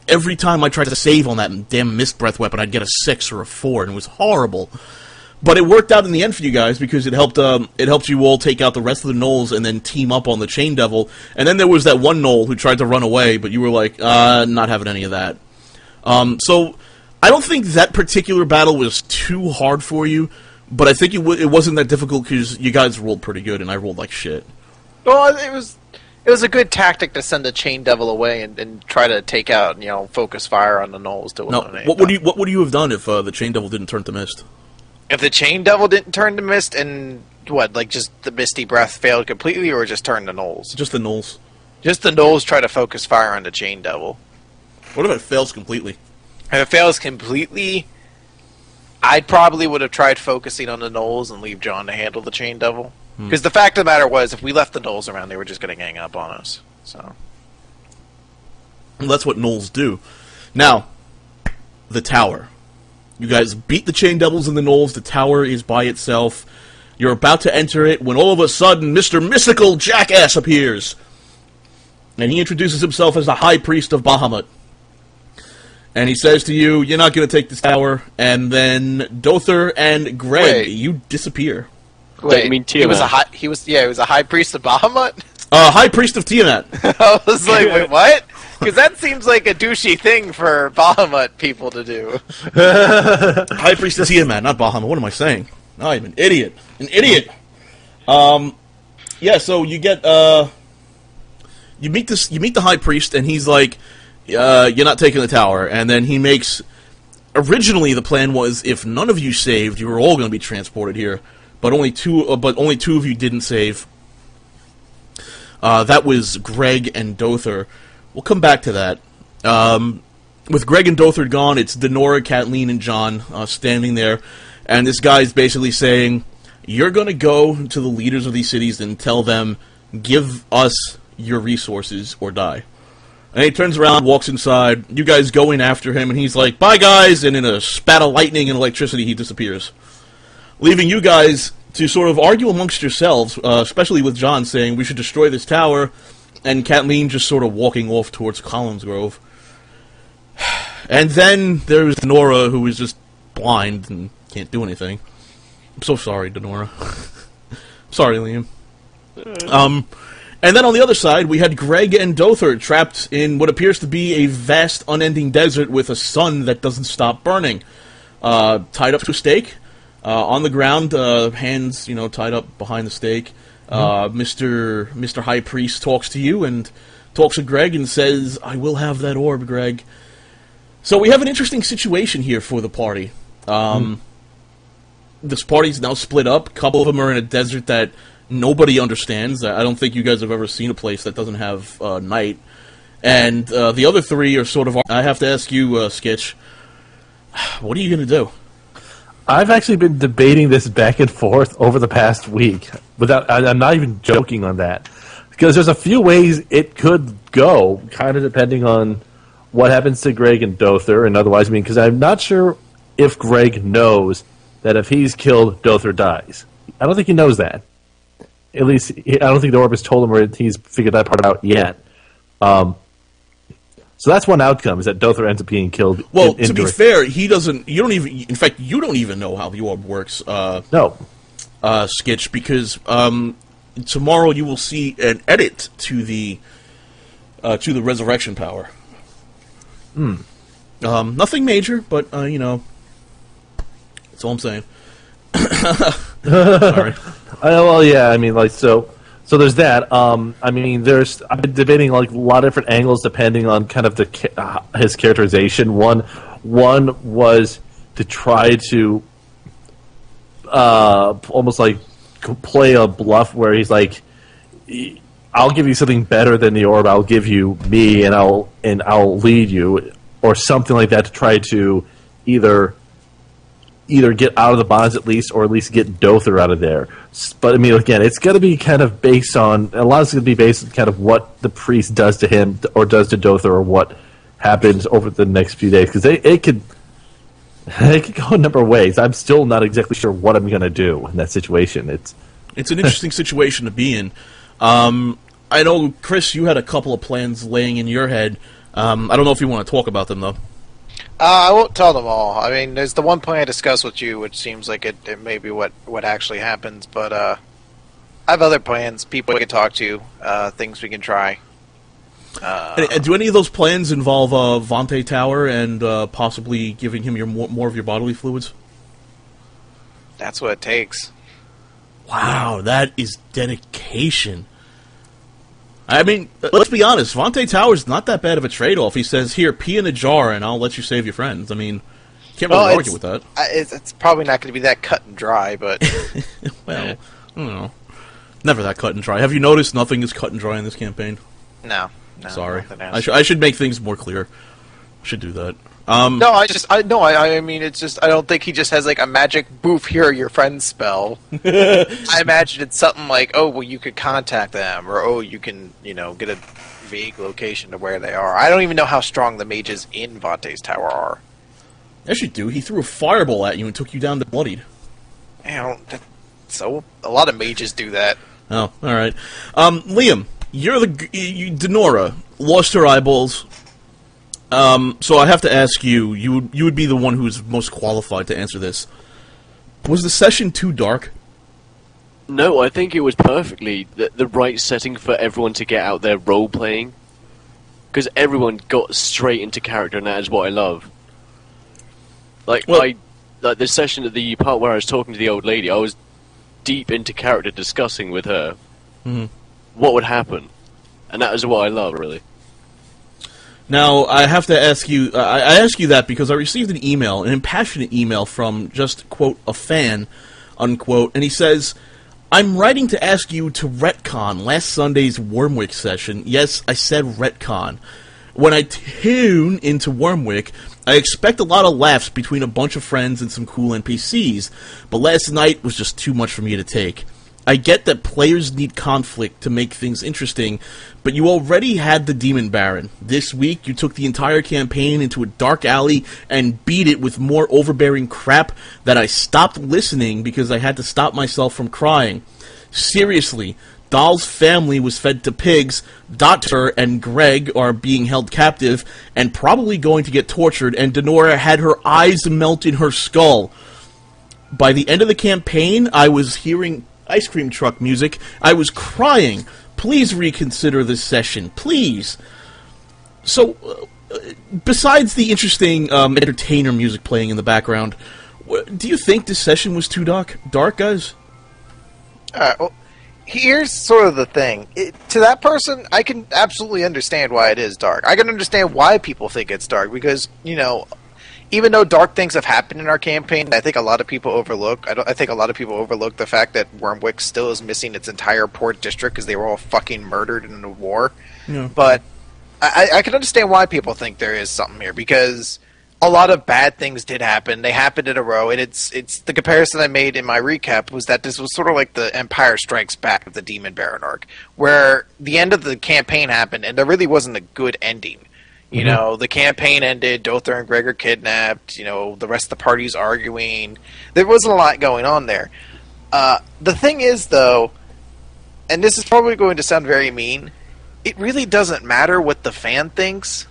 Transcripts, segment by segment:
every time I tried to save on that damn mist breath weapon, I'd get a 6 or a 4, and it was horrible. But it worked out in the end for you guys because it helped you all take out the rest of the gnolls and then team up on the Chain Devil. And then there was that one gnoll who tried to run away, but you were like, not having any of that. So I don't think that particular battle was too hard for you, but I think it wasn't that difficult because you guys rolled pretty good and I rolled like shit. Well, it was a good tactic to send the Chain Devil away and try to take out, focus fire on the gnolls to eliminate. What would you have done if the Chain Devil didn't turn to mist? If the Chain Devil didn't turn to mist and, just the Misty Breath failed completely, or just turn to gnolls? Just the gnolls. Just the gnolls try to focus fire on the Chain Devil. What if it fails completely? If it fails completely, I probably would have tried focusing on the gnolls and leave John to handle the Chain Devil. Because the fact of the matter was, if we left the gnolls around, they were just going to gang up on us. So, well, that's what gnolls do. Now, the tower. You guys beat the Chain Devils and the gnolls. The tower is by itself. You're about to enter it when all of a sudden Mr. Mystical Jackass appears. And he introduces himself as the High Priest of Bahamut. And he says to you, you're not going to take this tower. And then Dothr and Greg, you disappear. Wait, you mean Tiamat? He was a High Priest of Bahamut? High Priest of Tiamat. I was like, wait, what? Because that seems like a douchey thing for Bahamut people to do. High Priest of Tiamat, not Bahamut. What am I saying? I'm an idiot. An idiot! Yeah, so you get, you meet the High Priest, and he's like, you're not taking the tower. And then he makes, originally the plan was, if none of you saved, you were all going to be transported here. But only two of you didn't save. That was Greg and Dothr. We'll come back to that. With Greg and Dothr gone, it's Denora, Kathleen, and John standing there. And this guy's basically saying, you're going to go to the leaders of these cities and tell them, give us your resources or die. And he turns around, walks inside. You guys go in after him, and he's like, bye, guys. And in a spat of lightning and electricity, he disappears. Leaving you guys to sort of argue amongst yourselves, especially with John saying, we should destroy this tower, and Kathleen just sort of walking off towards Collins Grove. And then there's Denora, who is just blind and can't do anything. I'm so sorry, Denora. Sorry, Liam. And then on the other side, we had Greg and Dothr trapped in what appears to be a vast, unending desert with a sun that doesn't stop burning. Tied up to a stake. On the ground, hands, tied up behind the stake. Mr. High Priest talks to you and talks to Greg and says, I will have that orb, Greg. So we have an interesting situation here for the party. This party's now split up. A couple of them are in a desert that nobody understands. I don't think you guys have ever seen a place that doesn't have night. And the other three are sort of... I have to ask you, Sketch, what are you going to do? I've actually been debating this back and forth over the past week. I'm not even joking on that. Because there's a few ways it could go, kind of depending on what happens to Greg and Dothr, and otherwise, because I'm not sure if Greg knows that if he's killed, Dothr dies. I don't think he knows that. At least, I don't think the orb has told him or he's figured that part out yet. So that's one outcome, is that Dothr ends up being killed. Well, to be fair, he doesn't... You don't even... In fact, you don't even know how the orb works, no. Skitch, because tomorrow you will see an edit to the resurrection power. Nothing major, but, that's all I'm saying. Sorry. Well, yeah, So there's that. I've been debating a lot of different angles depending on kind of his characterization. One was to try to almost like play a bluff where he's like, "I'll give you something better than the orb. I'll give you me, and I'll lead you," or something like that to try to either get out of the bonds at least, or at least get Dothr out of there. But again, it's going to be kind of based on, a lot is going to be based on kind of what the priest does to him or does to Dothr, or what happens over the next few days, because it could go a number of ways. I'm still not exactly sure what I'm going to do in that situation. It's an interesting situation to be in. I know, Chris, you had a couple of plans laying in your head. I don't know if you want to talk about them, though. I won't tell them all. I mean, there's the one point I discussed with you, which seems like it may be what actually happens, but I have other plans, people we can talk to, things we can try. And do any of those plans involve Vontae Tower and possibly giving him more of your bodily fluids? That's what it takes. Wow, that is dedication. I mean, let's be honest, Vontae Tower's not that bad of a trade-off. He says, here, pee in a jar and I'll let you save your friends. I mean, can't really argue with that. It's probably not going to be that cut and dry, but... Well, I don't know. Never that cut and dry. Have you noticed nothing is cut and dry in this campaign? No. Sorry. I should make things more clear. I should do that. No, I mean, it's just, I don't think he just has, like, a magic boof, here are your friends spell. I imagine it's something like, oh, well, you could contact them, or, oh, you can, get a vague location to where they are. I don't even know how strong the mages in Vontae's Tower are. Yes, you do. He threw a fireball at you and took you down to bloodied. So, a lot of mages do that. Oh, alright. Liam, you're Denora lost her eyeballs. So I have to ask you, you would be the one who's most qualified to answer this. Was the session too dark? No, I think it was perfectly the right setting for everyone to get out there role-playing. Because everyone got straight into character, and that is what I love. Like the session, the part where I was talking to the old lady, I was deep into character, discussing with her what would happen. And that is what I love, really. Now, I have to ask you, I ask you that because I received an email, an impassionate email from just, quote, a fan, unquote, and he says, I'm writing to ask you to retcon last Sunday's Wormwick session. Yes, I said retcon. When I tune into Wormwick, I expect a lot of laughs between a bunch of friends and some cool NPCs, but last night was just too much for me to take. I get that players need conflict to make things interesting, but you already had the Demon Baron. This week, you took the entire campaign into a dark alley and beat it with more overbearing crap that I stopped listening because I had to stop myself from crying. Seriously, Dahl's family was fed to pigs, Doctor and Greg are being held captive, and probably going to get tortured, and Denora had her eyes melt in her skull. By the end of the campaign, I was hearing ice cream truck music. I was crying. Please reconsider this session. Please. So, besides the interesting entertainer music playing in the background, do you think this session was too dark, guys? Well, here's sort of the thing. To that person, I can absolutely understand why it is dark. I can understand why people think it's dark, because, even though dark things have happened in our campaign, I think a lot of people overlook. I think a lot of people overlook the fact that Wormwick still is missing its entire port district because they were all fucking murdered in a war. Yeah. But I can understand why people think there is something here, because a lot of bad things did happen. They happened in a row, and it's the comparison I made in my recap was that this was sort of like the Empire Strikes Back of the Demon Baron arc, where the end of the campaign happened, and there really wasn't a good ending. The campaign ended, Dothr and Greg are kidnapped, the rest of the party's arguing. There wasn't a lot going on there. The thing is, though, and this is probably going to sound very mean, it really doesn't matter what the fan thinks,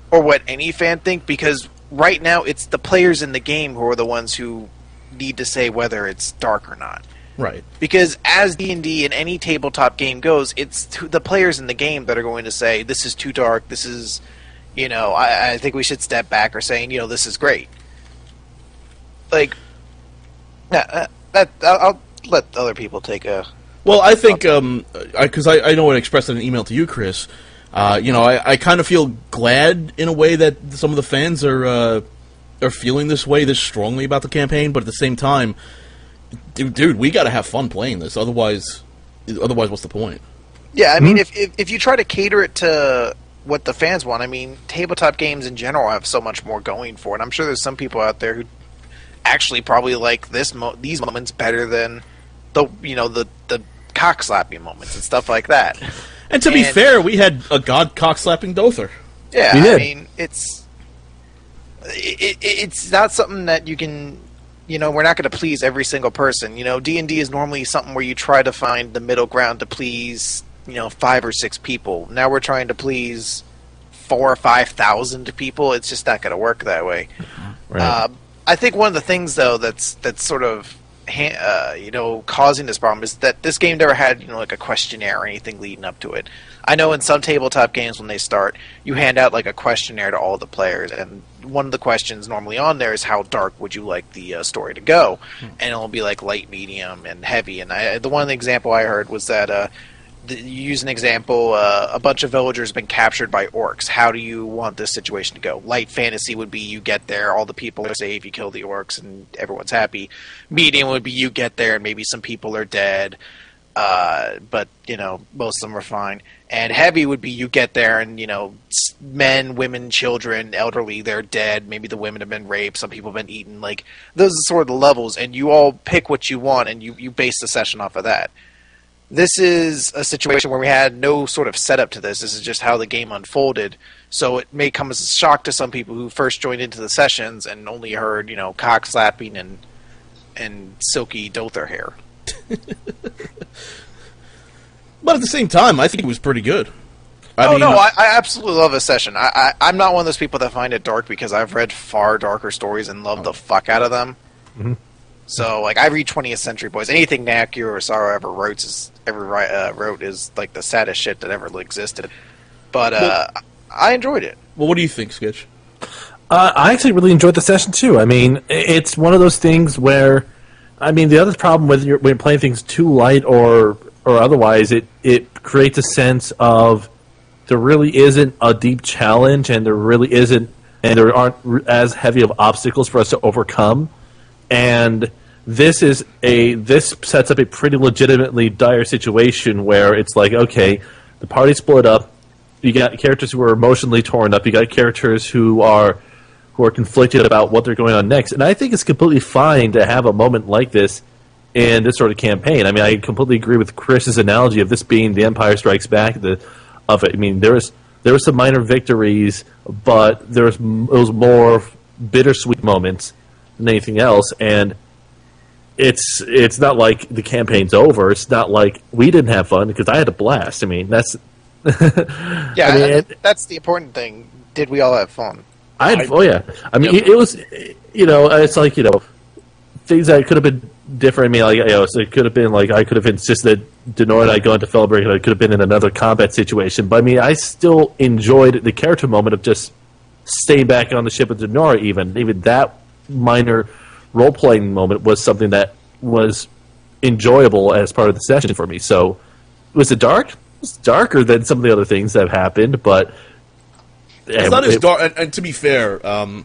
or what any fan think, because right now it's the players in the game who are the ones who need to say whether it's dark or not. Right. Because as D&D in any tabletop game goes, it's the players in the game that are going to say, this is too dark, this is... I think we should step back, or saying, this is great. Like, I'll let other people take a... Well, I think, because I know I expressed in an email to you, Chris, I kind of feel glad, in a way, that some of the fans are feeling this way, this strongly about the campaign, but at the same time, dude, we gotta have fun playing this, otherwise what's the point? Yeah, I mean, if you try to cater it to what the fans want, I mean, tabletop games in general have so much more going for it. I'm sure there's some people out there who actually probably like these moments better than the cock slapping moments and stuff like that. And to be fair, we had a god cock slapping Dothr. Yeah, I mean, it's not something that you can. We're not going to please every single person. D&D is normally something where you try to find the middle ground to please 5 or 6 people. Now we're trying to please 4,000 or 5,000 people. It's just not going to work that way. Right. I think one of the things though that's sort of causing this problem is that this game never had like a questionnaire or anything leading up to it. I know in some tabletop games when they start, you hand out like a questionnaire to all the players, and one of the questions normally on there is how dark would you like the story to go, and it'll be like light, medium, and heavy. And the one example I heard was that you use an example: a bunch of villagers have been captured by orcs. How do you want this situation to go? Light fantasy would be you get there, all the people are safe, you kill the orcs, and everyone's happy. Medium would be you get there, and maybe some people are dead, but most of them are fine. And heavy would be you get there and, men, women, children, elderly, they're dead. Maybe the women have been raped. Some people have been eaten. Like, those are sort of the levels. And you all pick what you want and you base the session off of that. This is a situation where we had no sort of setup to this. This is just how the game unfolded. So it may come as a shock to some people who first joined into the sessions and only heard, cock slapping and silky Dothr hair. But at the same time, I think it was pretty good. I absolutely love a session. I'm not one of those people that find it dark because I've read far darker stories and love the fuck out of them. Mm-hmm. So, I read 20th Century Boys. Anything Nack Kurosawa ever wrote is like the saddest shit that ever existed. But I enjoyed it. Well, what do you think, Sketch? I actually really enjoyed the session too. I mean, it's one of those things where, the other problem when you're playing things too light or otherwise, it creates a sense of there really isn't a deep challenge, and there really isn't, and there aren't as heavy of obstacles for us to overcome. And this sets up a pretty legitimately dire situation where it's like, okay, the party split up. You got characters who are emotionally torn up. You got characters who are conflicted about what they're going on next. And I think it's completely fine to have a moment like this in this sort of campaign. I completely agree with Chris's analogy of this being the Empire Strikes Back of it. There were some minor victories, but it was more bittersweet moments than anything else. And it's not like the campaign's over. It's not like we didn't have fun, because I had a blast. That's yeah. That's the important thing. Did we all have fun? It was, it's like, things that could have been different. So it could have been like I could have insisted Denora and I go into Felberg, and I could have been in another combat situation. But I still enjoyed the character moment of just staying back on the ship with Denora. Even that minor role playing moment was something that was enjoyable as part of the session for me. So was it dark? It was darker than some of the other things that have happened, but it's not as dark. And to be fair, I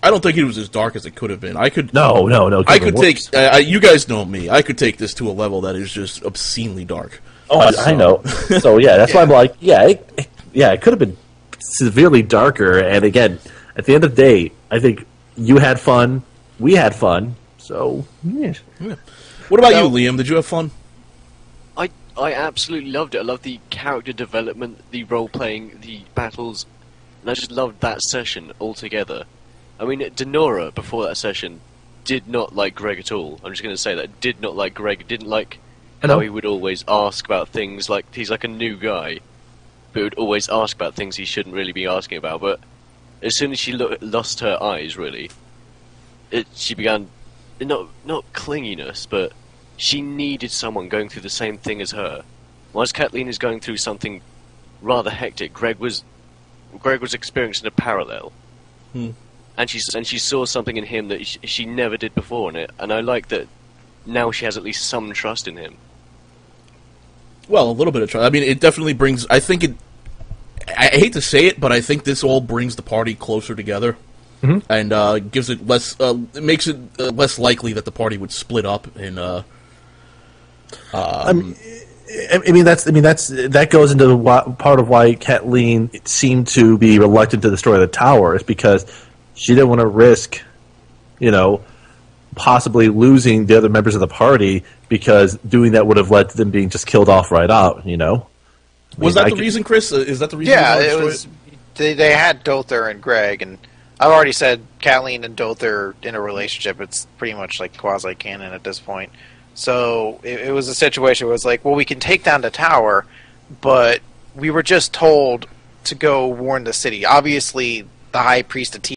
don't think it was as dark as it could have been. I could no. I could take. You guys know me. I could take this to a level that is just obscenely dark. Oh, I know. So yeah, that's why I'm like, it could have been severely darker. And again, at the end of the day, I think you had fun. We had fun. So yeah. What about you, Liam? Did you have fun? I absolutely loved it. I loved the character development, the role-playing, the battles, and I just loved that session altogether. Denora, before that session, did not like Greg at all. I'm just going to say that. Did not like Greg. Didn't like how he would always ask about things, like he's like a new guy, but would always ask about things he shouldn't really be asking about. But as soon as she lost her eyes, really, she began, not clinginess, but she needed someone going through the same thing as her. Whilst Kathleen is going through something rather hectic, Greg was experiencing a parallel, and she saw something in him that she never did before, and I like that now she has at least some trust in him. Well, a little bit of trust. It definitely brings. I hate to say it, but I think this all brings the party closer together. Mm-hmm. And gives it less. It makes it less likely that the party would split up. And that goes into part of why Kathleen seemed to be reluctant to destroy the tower, is because she didn't want to risk, possibly losing the other members of the party, because doing that would have led to them being just killed off right out. Was that the reason, Chris? Is that the reason? Yeah, it was. They had Dothr and Greg, and I've already said Kathleen and Dothr in a relationship. It's pretty much like quasi-canon at this point. So it was a situation where it was like, well, we can take down the tower, but we were just told to go warn the city. Obviously, the High Priest of